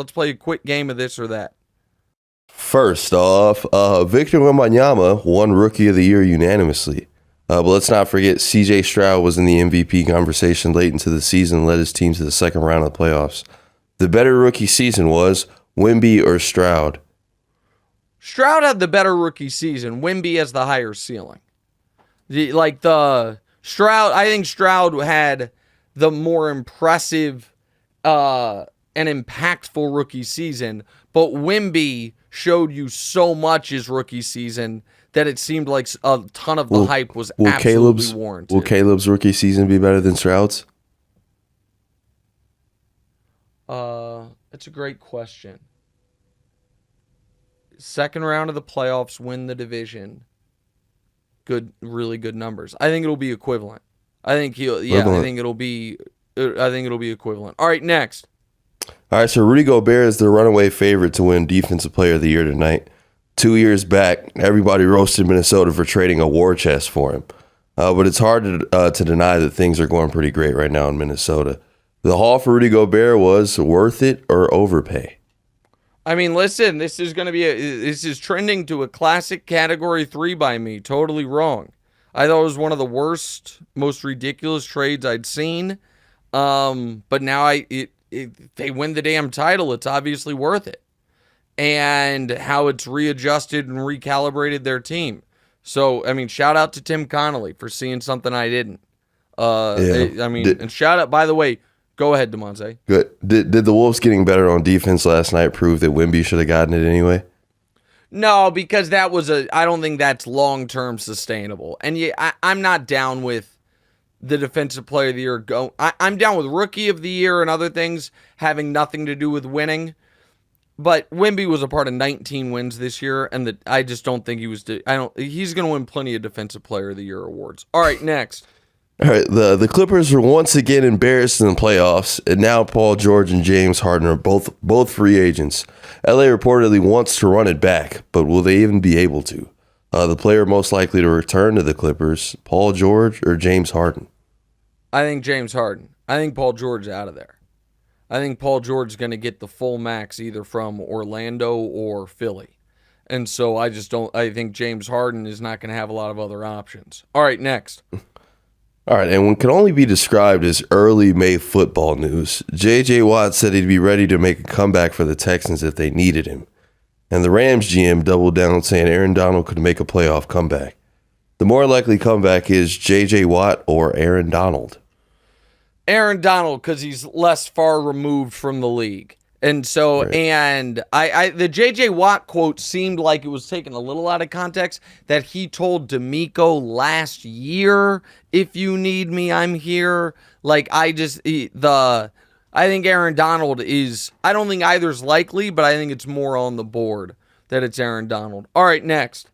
Let's play a quick game of this or that. First off, Victor Wembanyama won Rookie of the Year unanimously. But let's not forget C.J. Stroud was in the MVP conversation late into the season and led his team to the second round of the playoffs. The better rookie season was Wemby or Stroud? Stroud had the better rookie season. Wemby has the higher ceiling. I think Stroud had the more impressive and impactful rookie season, but Wemby showed you so much his rookie season that it seemed like a ton of the hype was absolutely warranted. Will Caleb's rookie season be better than Stroud's? That's a great question. Second round of the playoffs, win the division. Really good numbers. I think it'll be equivalent. I think it'll be equivalent. All right, next. All right, so Rudy Gobert is the runaway favorite to win Defensive Player of the Year tonight. 2 years back, everybody roasted Minnesota for trading a war chest for him. But it's hard to deny that things are going pretty great right now in Minnesota. The haul for Rudy Gobert was worth it or overpay? I mean, listen, this is trending to a classic Category 3 by me. Totally wrong. I thought it was one of the worst, most ridiculous trades I'd seen. But now they win the damn title. It's obviously worth it. And how it's readjusted and recalibrated their team. So, I mean, shout out to Tim Connolly for seeing something I didn't. And shout out, by the way, go ahead, DeMonte. Good. Did the Wolves getting better on defense last night prove that Wemby should have gotten it anyway? No, because I don't think that's long-term sustainable. And yeah, I'm not down with the Defensive Player of the Year. I'm down with Rookie of the Year and other things having nothing to do with winning. But Wemby was a part of 19 wins this year, and I just don't think he was. He's going to win plenty of Defensive Player of the Year awards. All right, next. All right, the Clippers were once again embarrassed in the playoffs, and now Paul George and James Harden are both free agents. LA reportedly wants to run it back, but will they even be able to? The player most likely to return to the Clippers, Paul George or James Harden? I think James Harden. I think Paul George is out of there. I think Paul George is going to get the full max either from Orlando or Philly. And so I think James Harden is not going to have a lot of other options. All right, next. All right, and what can only be described as early May football news, J.J. Watt said he'd be ready to make a comeback for the Texans if they needed him. And the Rams GM doubled down saying Aaron Donald could make a playoff comeback. The more likely comeback is J.J. Watt or Aaron Donald. Aaron Donald, because he's less far removed from the league. And so, right. And the J.J. Watt quote seemed like it was taken a little out of context, that he told D'Amico last year, if you need me, I'm here. I think Aaron Donald is, I don't think either's likely, but I think it's more on the board that it's Aaron Donald. All right, next.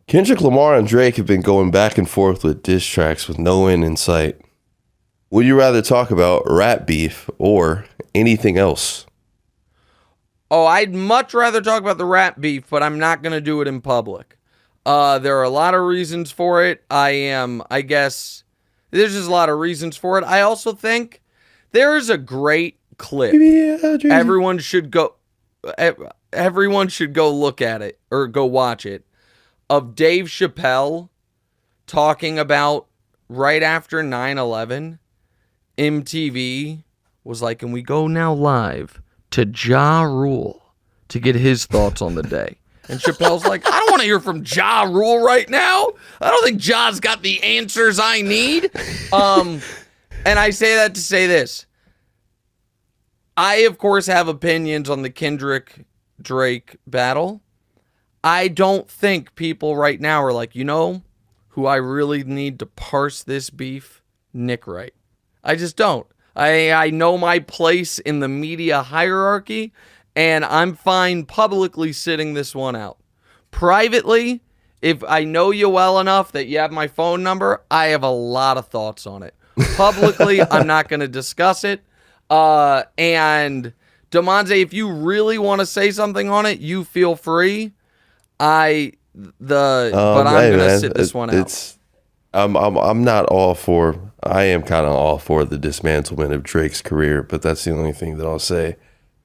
Kendrick Lamar and Drake have been going back and forth with diss tracks with no end in sight. Would you rather talk about rap beef or anything else? Oh, I'd much rather talk about the rap beef, but I'm not going to do it in public. There are a lot of reasons for it. I guess there's just a lot of reasons for it. I also think there is a great clip. Everyone should go look at it or go watch it, of Dave Chappelle talking about right after 9/11. MTV was like, and we go now live to Ja Rule to get his thoughts on the day. And Chappelle's like, I don't want to hear from Ja Rule right now. I don't think Ja's got the answers I need. And I say that to say this. I, of course, have opinions on the Kendrick Drake battle. I don't think people right now are like, who I really need to parse this beef? Nick Wright. I just don't. I know my place in the media hierarchy, and I'm fine publicly sitting this one out. Privately, if I know you well enough that you have my phone number, I have a lot of thoughts on it. Publicly, I'm not going to discuss it. And DeMonte, if you really want to say something on it, you feel free. But I'm going to sit this one out. I'm not all for. I am kind of all for the dismantlement of Drake's career, but that's the only thing that I'll say.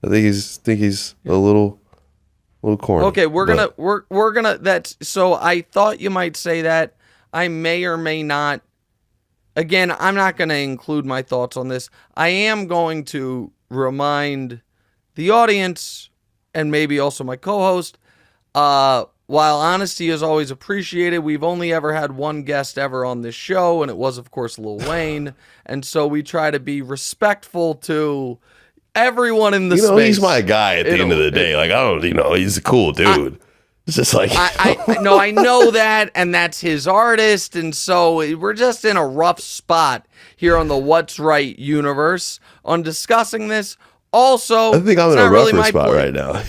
I think he's a little corny. Okay, we're gonna that's so I thought you might say that. I may or may not. Again, I'm not going to include my thoughts on this. I am going to remind the audience and maybe also my co-host, while honesty is always appreciated, we've only ever had one guest ever on this show, and it was, of course, Lil Wayne. And so we try to be respectful to everyone in the space. He's my guy at the end of the day. Like, I don't, he's a cool dude. It's just like I know that, and that's his artist, and so we're just in a rough spot here on the What's Right universe on discussing this. Also, I think I'm in a rougher spot right now.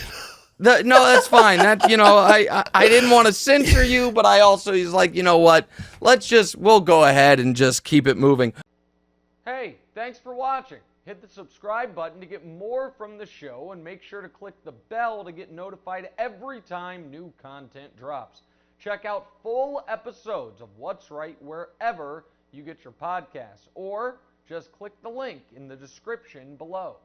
No, that's fine. That I didn't want to censor you, but he's like, you know what? We'll go ahead and just keep it moving. Hey, thanks for watching. Hit the subscribe button to get more from the show, and make sure to click the bell to get notified every time new content drops. Check out full episodes of What's Right wherever you get your podcasts, or just click the link in the description below.